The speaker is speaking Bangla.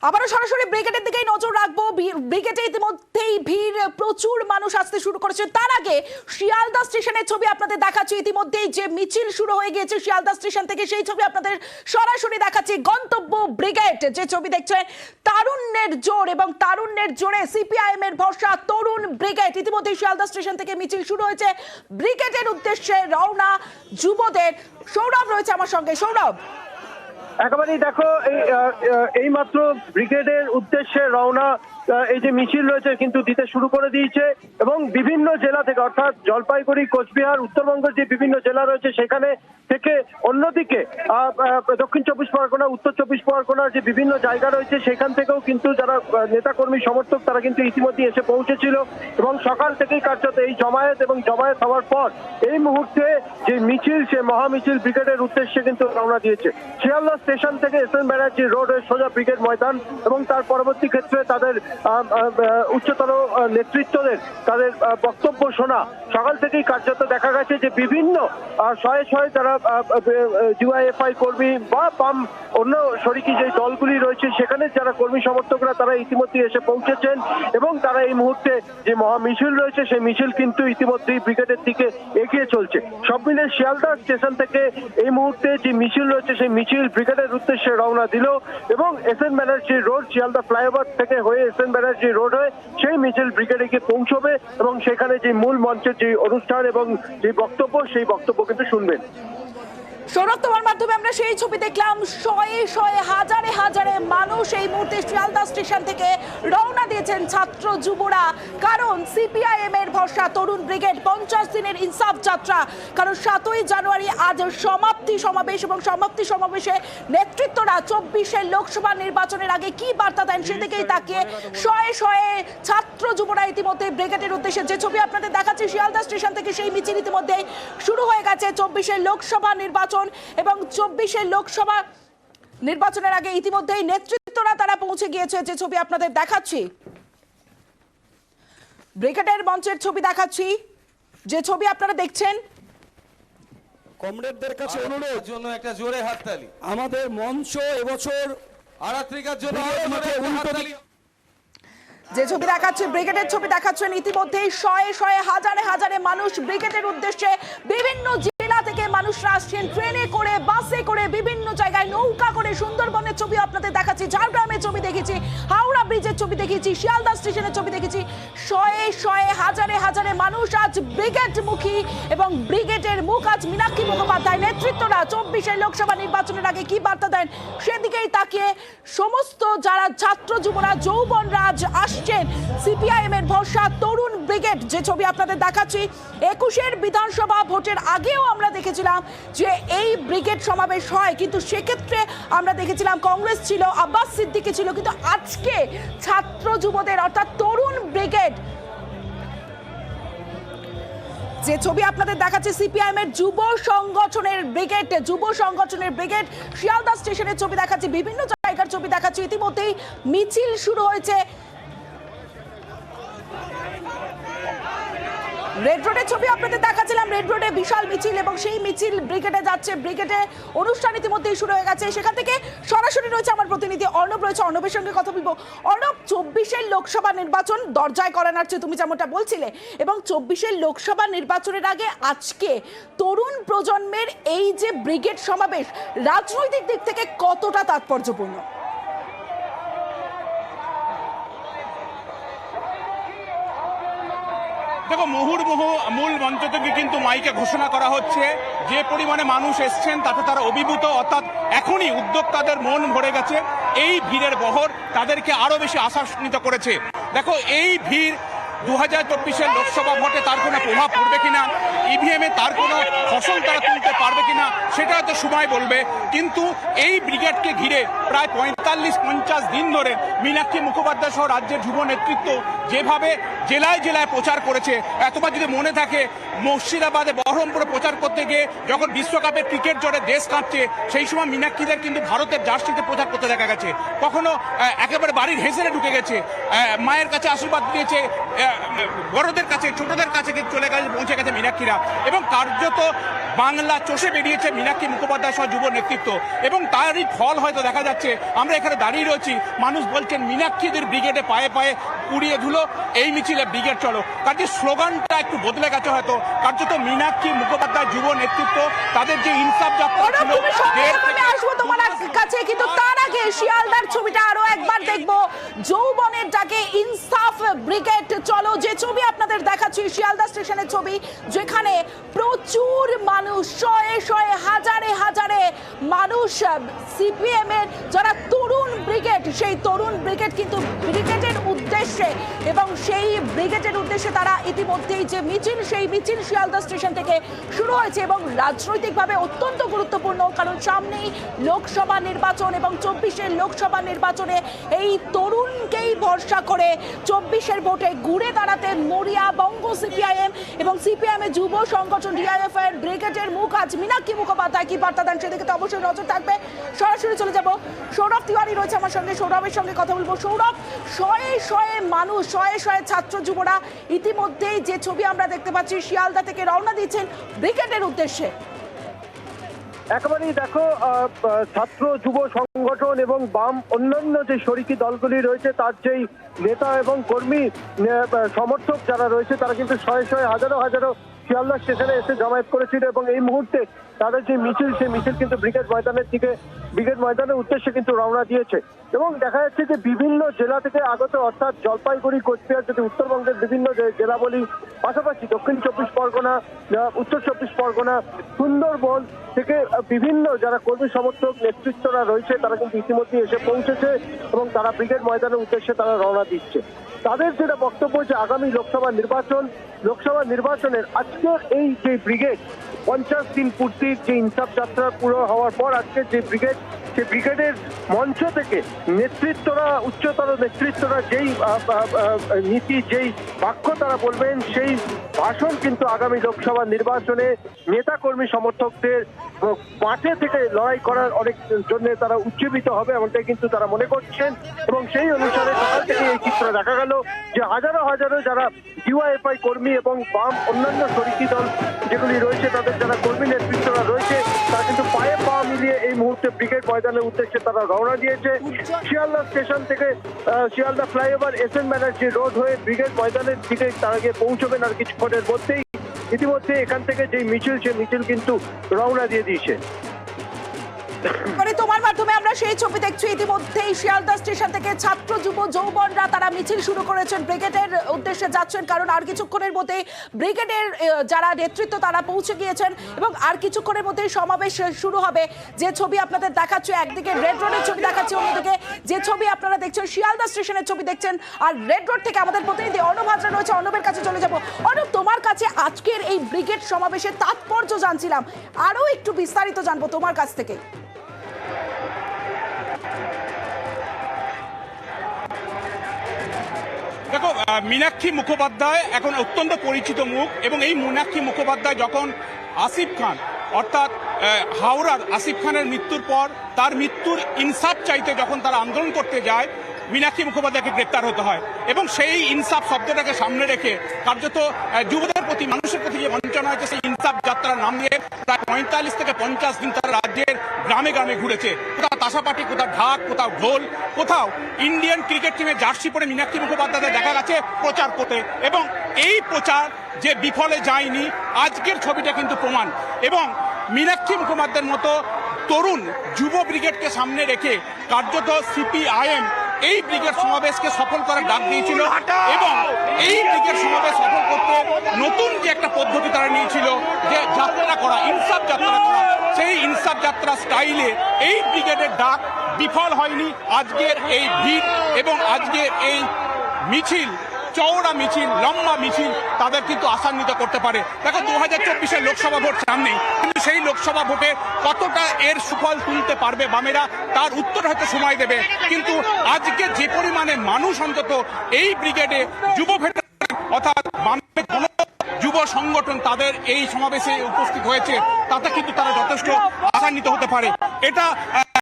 আবারও সরাসরি ব্রিগেডের দিকেই নজর রাখবো। ব্রিগেডে ইতিমধ্যেই ভিড়, প্রচুর মানুষ আসতে শুরু করেছে। তার আগে শিয়ালদা স্টেশনের ছবি আপনাদের দেখাচ্ছি। ইতিমধ্যেই যে মিছিল শুরু হয়ে গিয়েছে শিয়ালদা স্টেশন থেকে, সেই ছবি আপনাদের সরাসরি দেখাচ্ছি। গন্তব্য ব্রিগেড, যে ছবি দেখছেন, তারুণ্যের জোর এবং তারুণ্যের জোরে সিপিআইএম এর ভরসা তরুণ ব্রিগেড। ইতিমধ্যেই শিয়ালদা স্টেশন থেকে মিছিল শুরু হয়েছে, ব্রিগেডের উদ্দেশ্যে রওনা যুবদের। সৌরভ রয়েছে আমার সঙ্গে। সৌরভ, একেবারেই দেখো এই মাত্র ব্রিগেডের উদ্দেশ্যে রওনা এই যে মিছিল রয়েছে কিন্তু দিতে শুরু করে দিয়েছে এবং বিভিন্ন জেলা থেকে, অর্থাৎ জলপাইগুড়ি, কোচবিহার, উত্তরবঙ্গের যে বিভিন্ন জেলা রয়েছে সেখানে থেকে, অন্যদিকে দক্ষিণ চব্বিশ পরগনা, উত্তর চব্বিশ পরগনার যে বিভিন্ন জায়গা রয়েছে সেখান থেকেও কিন্তু যারা নেতাকর্মী সমর্থক তারা কিন্তু ইতিমধ্যে এসে পৌঁছেছিল এবং সকাল থেকেই কার্যত এই জমায়েত এবং জমায়েত হওয়ার পর এই মুহূর্তে যে মিছিল, সে মহামিছিল ব্রিগেডের উদ্দেশ্যে কিন্তু রওনা দিয়েছে। শিয়ালদা স্টেশন থেকে এস.এন. ব্যানার্জি রোড হয়ে সোজা ব্রিগেড ময়দান এবং তার পরবর্তী ক্ষেত্রে তাদের উচ্চতর নেতৃত্বদের তাদের বক্তব্য শোনা। সকাল থেকেই কার্যত দেখা গেছে যে বিভিন্ন শয়ে শয়ে তারা ডিওয়াইএফআই কর্মী বা বাম অন্য শরিকি যে দলগুলি রয়েছে সেখানে যারা কর্মী সমর্থকরা তারা ইতিমধ্যে এসে পৌঁছেছেন এবং তারা এই মুহূর্তে যে মহামিছিল রয়েছে সেই মিছিল কিন্তু ইতিমধ্যেই ব্রিগেডের দিকে এগিয়ে চলছে। সব মিলে শিয়ালদা স্টেশন থেকে এই মুহূর্তে যে মিছিল রয়েছে সেই মিছিল ব্রিগেডের উদ্দেশ্যে রওনা দিল এবং S N. Banerjee road, Sealdah flyover থেকে হয়ে এস.এন. ব্যানার্জি রোড হয়ে সেই মিছিল ব্রিগেডে গিয়ে পৌঁছবে এবং সেখানে যে মূল মঞ্চের যে অনুষ্ঠান এবং যে বক্তব্য সেই বক্তব্য কিন্তু শুনবেন। সৌরভ, তোমার মাধ্যমে আমরা সেই ছবি দেখলাম। শয়ে শয়ে, হাজারে হাজারে মানুষ এই মুহূর্তে শিয়ালদা স্টেশন থেকে রওনা দিয়েছেন, ছাত্র যুবরা। কারণ সিপিআইএম এর ভরসা তরুণ ব্রিগেড, 50 দিনের ইনসাফ যাত্রা। কারণ 7ই জানুয়ারি আজ সমাপ্তি সমাবেশ এবং সমাপ্তি সমাবেশে নেতৃত্বরা 24-এর লোকসভা নির্বাচনের আগে কি বার্তা দেন সেদিকেই তাকিয়ে শয়ে শয়ে ছাত্র যুবরা ইতিমধ্যে ব্রিগেডের উদ্দেশ্যে, যে ছবি আপনাদের দেখাচ্ছি শিয়ালদা স্টেশন থেকে, সেই মিছিল ইতিমধ্যে শুরু হয়ে গেছে। 24-এর লোকসভা নির্বাচন এবং 24-এর লোকসভা নির্বাচনের আগে ইতিমধ্যেই নেতৃত্বরা তারা পৌঁছে গিয়েছে, যে ছবি আপনাদের দেখাচ্ছি। ব্রিগেডের মঞ্চের ছবি দেখাচ্ছি, যে ছবি আপনারা দেখছেন। কমরেডদের কাছে অনুরোধ, জন্য একটা জোরে হাততালি। আমাদের মঞ্চ এবছর আরাত্রিকার জন্য যে ছবি দেখাচ্ছে ব্রিগেডের ছবি দেখাচ্ছেন, ইতিমধ্যেই শয়ে শয়ে, হাজারে হাজারে মানুষ ব্রিগেডের উদ্দেশ্যে বিভিন্ন জেলা থেকে মানুষরা আসছেন, ট্রেনে করে, বাসে করে, বিভিন্ন জায়গায় নৌকা করে। সুন্দরবনের ছবি আপনাদের দেখাচ্ছি, ঝাড়গ্রামের ছবি দেখেছি, হাওড়া ব্রিজের ছবি দেখেছি, শিয়ালদা স্টেশনের ছবি দেখেছি। শয়ে শয়ে, হাজারে হাজারে মানুষ আজ ব্রিগেড মুখী এবং ব্রিগেডের মুখ আজ মীনাক্ষী মুখোপাধ্যায়। নেতৃত্বরা 24-এর লোকসভা নির্বাচনের আগে কি বার্তা দেন সেদিকেই তাকিয়ে সমস্ত যারা ছাত্র যুবরা, যৌবনরা আজ আসছেন সিপিআইএম এর ভরসা তরুণ ব্রিগেড। যে ছবি আপনাদের দেখাচ্ছি, 21-এর বিধানসভা ভোটের আগেও আমরা দেখেছিলাম যে এই ব্রিগেড সমাবেশ হয়, কিন্তু সেক্ষেত্রে আমরা দেখেছিলাম কংগ্রেস ছিল, আব্বাস সিদ্দিকী ছিল, কিন্তু আজকে ছাত্র যুবদের অর্থাৎ তরুণ ব্রিগেড। যে ছবি আপনাদের দেখাচ্ছে সিপিআইএম এর যুব সংগঠনের ব্রিগেড, যুব সংগঠনের ব্রিগেড। শিয়ালদা স্টেশনের ছবি দেখাচ্ছে, বিভিন্ন জায়গার ছবি দেখাচ্ছে। ইতিমধ্যেই মিছিল শুরু হয়েছে। রেড রোডের ছবি আপনাদের দেখাচ্ছিলাম, রেড রোডে বিশাল মিছিল এবং সেই মিছিল ব্রিগেডে যাচ্ছে। ব্রিগেডে অনুষ্ঠান ইতিমধ্যেই শুরু হয়ে গেছে। সেখান থেকে সরাসরি রয়েছে আমার প্রতিনিধি অর্ণব, রয়েছে অর্ণবের সঙ্গে কথা বলবো। অর্ণব, 24-এর লোকসভা নির্বাচন দরজায় করা নাড়ছে, তুমি যেমনটা বলছিলে, এবং 24-এর লোকসভা নির্বাচনের আগে আজকে তরুণ প্রজন্মের এই যে ব্রিগেড সমাবেশ রাজনৈতিক দিক থেকে কতটা তাৎপর্যপূর্ণ? দেখো, মুহুর্মুহু মূল মঞ্চ থেকে কিন্তু মাইকে ঘোষণা করা হচ্ছে যে পরিমাণে মানুষ এসছেন তাতে তারা অভিভূত, অর্থাৎ এখনই উদ্যোক্তাদের মন ভরে গেছে। এই ভিড়ের বহর তাদেরকে আরো বেশি আশান্বিত করেছে। দেখো, এই ভিড় 2024-এর লোকসভা ভোটে তার কোনো প্রভাব পড়বে কিনা, ইভিএমে তার কোনো ফসল তারা তুলতে পারবে কিনা সেটা হয়তো সময় বলবে। কিন্তু এই ব্রিগেডকে ঘিরে প্রায় 45-50 দিন ধরে মীনাক্ষী মুখোপাধ্যায় সহ রাজ্যের যুব নেতৃত্ব যেভাবে জেলায় জেলায় প্রচার করেছে, তোমার যদি মনে থাকে মুর্শিদাবাদে, বহরমপুরে প্রচার করতে গিয়ে যখন বিশ্বকাপের ক্রিকেট জোরে দেশ কাঁপছে, সেই সময় মীনাক্ষীদের কিন্তু ভারতের জার্সিতে প্রচার করতে দেখা গেছে। কখনো একেবারে বাড়ির হেসেলে ঢুকে গেছে, মায়ের কাছে আশীর্বাদ দিয়েছে, বড়দের কাছে, ছোটদের কাছে চলে গেছে, পৌঁছে গেছে মীনাক্ষীরা। এবং কার্যত বাংলা চষে বেরিয়েছে মীনাক্ষী মুখোপাধ্যায় সহ যুব নেতৃত্ব এবং তারই ফল হয়তো দেখা যাচ্ছে। আমরা এখানে দাঁড়িয়ে রয়েছি, মানুষ বলছেন মীনাক্ষীদের ব্রিগেডে পায়ে পায়ে উড়িয়ে ধুলো, এই মিছিলে ব্রিগেড চলো। কাজে স্লোগানটা একটু বদলে গেছে হয়তো, কার্যত মীনাক্ষী মুখোপাধ্যায় যুব নেতৃত্ব তাদের যে ইনসাফ যাত্রা অনুপ, ছিল, তুমি সঙ্গে দেড় আমি থেকে- আসবো তোমার কাছে, কিন্তু তার আগে শিয়ালদার ছবিটা আরো একবার দেখবো। যৌবনের ডাকে ইনসাফ ব্রিগেড চলো, যে ছবি আপনাদের দেখাচ্ছি শিয়ালদা স্টেশনের ছবি, যেখানে প্রচুর মানুষ, শয়ে শয়ে হাজারে হাজারে মানুষ সিপিএম এর যারা তরুণ ব্রিগেড, সেই তরুণ ব্রিগেড কিন্তু ব্রিগেডের উদ্দেশ্যে এবং সেই ব্রিগেডের উদ্দেশ্যে তারা ইতিমধ্যেই যে মিছিল, সেই মিছিল শিয়ালদা স্টেশন থেকে শুরু হয়েছে এবং রাজনৈতিকভাবে অত্যন্ত গুরুত্বপূর্ণ, কারণ সামনেই লোকসভা নির্বাচন এবং 24-এর লোকসভা নির্বাচনে এই তরুণকেই ভরসা করে 24-এর ভোটে ঘুরে দাঁড়াতে মরিয়া বঙ্গ সিপিআইএম এবং সিপিআইএম এর যুব সংগঠন ডিআইএফ এর ব্রিগেডের মুখ আজ মীনাক্ষী মুখোপাধ্যায় কি বার্তা দেন সেদিকে তো অবশ্যই নজর থাকবে। সরাসরি চলে যাব, সৌরভ তিওয়ারি রয়েছে আমার সঙ্গে, সৌরভের সঙ্গে কথা বলবো। সৌরভ, শয়ে শয়ে মানুষ, শয়ে শয়ে ছাত্র যুবরা ইতিমধ্যেই যে ছবি আমরা দেখতে পাচ্ছি শিয়ালদা থেকে রওনা দিচ্ছেন ব্রিগেডের উদ্দেশ্যে। একেবারেই দেখো, ছাত্র যুব সংগঠন এবং বাম অন্যান্য যে শরিকি দলগুলি রয়েছে তার যেই নেতা এবং কর্মী সমর্থক যারা রয়েছে তারা কিন্তু শয়ে শয়ে হাজারো হাজারো শিয়ালদা স্টেশনে এসে জমায়েত করেছিল এবং এই মুহূর্তে তাদের যে মিছিল, সেই মিছিল কিন্তু ব্রিগেড ময়দানের উদ্দেশ্যে কিন্তু রওনা দিয়েছে এবং দেখা যাচ্ছে যে বিভিন্ন জেলা থেকে আগত, অর্থাৎ জলপাইগুড়ি, কোচবিহার, যদি উত্তরবঙ্গের বিভিন্ন জেলা বলি, পাশাপাশি দক্ষিণ 24 পরগনা, উত্তর 24 পরগনা, সুন্দরবন থেকে বিভিন্ন যারা কর্মী সমর্থক নেতৃত্বরা রয়েছে তারা কিন্তু ইতিমধ্যে এসে পৌঁছেছে এবং তারা ব্রিগেড ময়দানের উদ্দেশ্যে তারা রওনা দিচ্ছে। তাদের যেটা বক্তব্য যে আগামী লোকসভা নির্বাচনের আজকের এই যে ব্রিগেড 50 দিন পূর্তির যে ইনসাফ যাত্রা পুরো হওয়ার পর আজকে যে ব্রিগেড, সেই ব্রিগেডের মঞ্চ থেকে উচ্চতর নেতৃত্বরা যেই নীতি, যেই বাক্য তারা বলবেন, সেই ভাষণ কিন্তু আগামী লোকসভা নির্বাচনে নেতা কর্মী সমর্থকদের মাঠে থেকে লড়াই করার অনেক জন্য তারা উজ্জীবিত হবে, এমনটাই কিন্তু তারা মনে করছেন এবং সেই অনুসারে সকাল থেকে এই চিত্র দেখা গেল যে হাজারো হাজারো যারা ডিওয়াইএফআই কর্মী এবং বাম অন্যান্য শরিকি দল যেগুলি রয়েছে তাদের যারা কর্মী নেতৃত্বরা রয়েছে তারা কিন্তু পায়ে পা মিলিয়ে এই মুহূর্তে ব্রিগেড ময়দানের উদ্দেশ্যে তারা রওনা দিয়েছে। শিয়ালদা স্টেশন থেকে Sealdah flyover, SN Banerjee road হয়ে ব্রিগেড ময়দানের দিকে তারা গিয়ে পৌঁছবেন আর কিছুক্ষণের মধ্যেই। ইতিমধ্যে এখান থেকে যে মিছিল, সে মিছিল কিন্তু রওনা দিয়ে দিয়েছে। তোমার মাধ্যমে আমরা সেই ছবি দেখছি, ইতিমধ্যেই শিয়ালদা স্টেশন থেকে ছাত্র যুব যৌবনরা তারা মিছিল শুরু করেছেন, ব্রিগেডের উদ্দেশ্যে যাচ্ছেন, কারণ আর কিছুক্ষণের মধ্যে ব্রিগেডের যারা নেতৃত্ব তারা পৌঁছে গিয়েছেন এবং আর কিছুক্ষণের মধ্যেই সমাবেশ শুরু হবে। যে ছবি আপনাদের দেখাচ্ছে, একদিকে রেড রোডের ছবি দেখাচ্ছে, অন্যদিকে যে ছবি আপনারা দেখছেন শিয়ালদা স্টেশনের ছবি দেখছেন। আর রেড রোড থেকে আমাদের প্রতিনিধি অনুপ হাজরা রয়েছে, অনুপের কাছে চলে যাব। অনুপ, তোমার কাছে আজকের এই ব্রিগেড সমাবেশের তাৎপর্য জানছিলাম, আরো একটু বিস্তারিত জানবো তোমার কাছ থেকে। দেখো, মীনাক্ষী মুখোপাধ্যায় এখন অত্যন্ত পরিচিত মুখ এবং এই মীনাক্ষী মুখোপাধ্যায় যখন আসিফ খান, অর্থাৎ হাওড়ার আসিফ খানের মৃত্যুর পর তার মৃত্যুর ইনসাফ চাইতে যখন তারা আন্দোলন করতে যায়, মীনাক্ষী মুখোপাধ্যায়কে গ্রেপ্তার হতে হয় এবং সেই ইনসাফ শব্দটাকে সামনে রেখে কার্যত যুবদের প্রতি, মানুষের প্রতি যে বঞ্চনা হয়েছে, সেই ইনসাফ যাত্রার নাম নিয়ে প্রায় 45 থেকে 50 দিন তারা রাজ্যের গ্রামে গ্রামে ঘুরেছে। কোথাও তাসাপাটি, কোথাও ঢাক, কোথাও ঢোল, কোথাও ইন্ডিয়ান ক্রিকেট টিমের জার্সি পরে মীনাক্ষী মুখোপাধ্যায় দেখা গেছে প্রচার করতে এবং এই প্রচার যে বিফলে যায়নি, আজকের ছবিটা কিন্তু প্রমাণ। এবং মীনাক্ষী মুখোপাধ্যায়ের মতো তরুণ যুব ব্রিগেডকে সামনে রেখে কার্যত সিপিআইএম এই ব্রিগেড সমাবেশকে সফল করার ডাক দিয়েছিল এবং এই ব্রিগেড সমাবেশ সফল করতে নতুন যে একটা পদ্ধতি তারা নিয়েছিল, যে যাত্রা করা, ইনসাফ যাত্রা করা, সেই ইনসাফ যাত্রা স্টাইলে এই ব্রিগেডের ডাক বিফল হয়নি। আজকের এই ভিড় এবং আজকের এই মিছিল, চওড়া মিছিল, লম্বা মিছিল তাদের কিন্তু আশান্বিত করতে পারে। দেখো, 2024-এর লোকসভা ভোট সামনেই, কিন্তু সেই লোকসভা ভোটে কতটা এর সুফল তুলতে পারবে বামেরা, তার উত্তর হয়তো সময় দেবে। কিন্তু আজকে যে পরিমাণে মানুষ অন্তত এই ব্রিগেডে যুব ফেডারেশন অর্থাৎ বামের যুব সংগঠন তাদের এই সমাবেশে উপস্থিত হয়েছে, তাতে কিন্তু তারা যথেষ্ট আশান্বিত হতে পারে। এটা